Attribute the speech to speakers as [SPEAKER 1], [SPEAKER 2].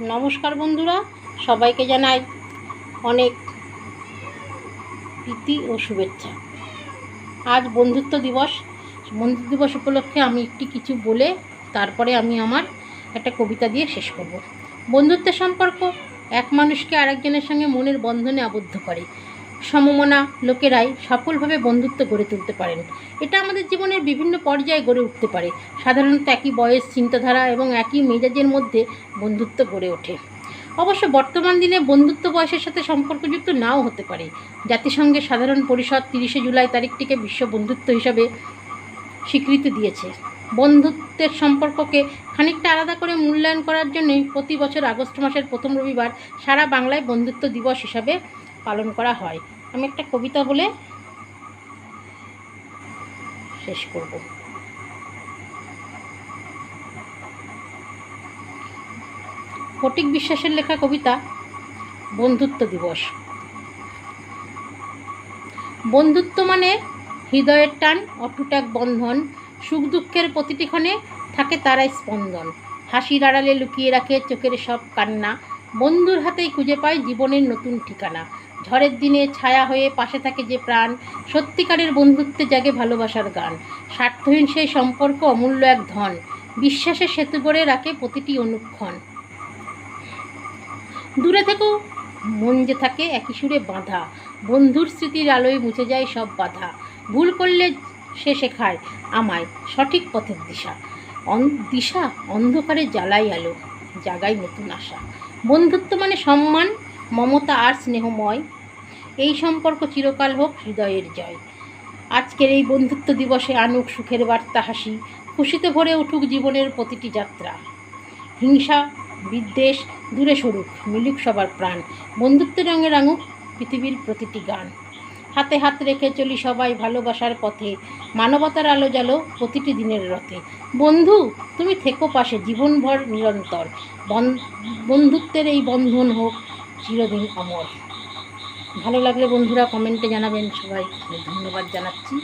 [SPEAKER 1] নমস্কার বন্ধুরা, সবাইকে জানাই অনেক প্রীতি ও শুভেচ্ছা। আজ বন্ধুত্ব দিবস। বন্ধুত্ব দিবস উপলক্ষে আমি কিছু বলে তারপরে আমি আমার একটা কবিতা দিয়ে শেষ করব। বন্ধুত্বের সম্পর্ক এক মানুষকে আরেকজনের সঙ্গে মনের বন্ধনে আবদ্ধ করে। সমমনা লোকেরাই সফলভাবে বন্ধুত্ব গড়ে তুলতে পারেন। এটা আমাদের জীবনের বিভিন্ন পর্যায়ে গড়ে উঠতে পারে। সাধারণত একই বয়স, চিন্তাধারা এবং একই মেজাজের মধ্যে বন্ধুত্ব গড়ে ওঠে। অবশ্য বর্তমান দিনে বন্ধুত্ব বয়সের সাথে সম্পর্কযুক্ত নাও হতে পারে। জাতিসংঘের সাধারণ পরিষদ 30শে জুলাই তারিখটিকে বিশ্ব বন্ধুত্ব হিসাবে স্বীকৃতি দিয়েছে। বন্ধুত্বের সম্পর্ককে খানিকটা আলাদা করে মূল্যায়ন করার জন্যই প্রতি বছর আগস্ট মাসের প্রথম রবিবার সারা বাংলায় বন্ধুত্ব দিবস হিসাবে পালন করা হয়। আমি একটা কবিতা বলে শেষ করব। ফটিক বিশ্বাসের লেখা কবিতা বন্ধুত্ব দিবস। বন্ধুত্ব মানে হৃদয়ের টান, অটুট এক বন্ধন। সুখ দুঃখের প্রতিটি ক্ষণে থাকে তারাই স্পন্দন। হাসির আড়ালে লুকিয়ে রাখে চোখের সব কান্না। বন্ধুর হাতেই খুঁজে পায় জীবনের নতুন ঠিকানা। ঝড়ের দিনে ছায়া হয়ে পাশে থাকে যে প্রাণ, সত্যিকারের বন্ধুত্বে জাগে ভালোবাসার গান। স্বার্থহীন সেই সম্পর্ক অমূল্য এক ধন, বিশ্বাসের সেতু গড়ে রাখে প্রতিটি অনুক্ষণ। দূরে থেকেও মন যে থাকে একই সুরে বাঁধা, বন্ধুর স্মৃতির আলোয় মুছে যায় সব বাধা। ভুল করলে সে শেখায় আমায় সঠিক পথের দিশা অন্ধকারে জ্বালাই আলো, জাগায় নতুন আশা। বন্ধুত্ব মানে সম্মান, মমতা আর স্নেহময়। এই সম্পর্ক চিরকাল হোক হৃদয়ের জয়। আজকের এই বন্ধুত্ব দিবসে আনুক সুখের বার্তা হাসি, খুশিতে ভরে উঠুক জীবনের প্রতিটি যাত্রা। হিংসা বিদ্বেষ দূরে সরুক, মিলুক সবার প্রাণ। বন্ধুত্বের রঙে রাঙুক পৃথিবীর প্রতিটি গান। হাতে হাত রেখে চলি সবাই ভালোবাসার পথে, মানবতার আলো জ্বালো প্রতিটি দিনের রথে। বন্ধু তুমি থেকো পাশে জীবনভর নিরন্তর, বন্ধুত্বের এই বন্ধন হোক চিরদিন অমর। ভালো লাগলে বন্ধুরা কমেন্টে জানাবেন। সবাই ধন্যবাদ জানাচ্ছি।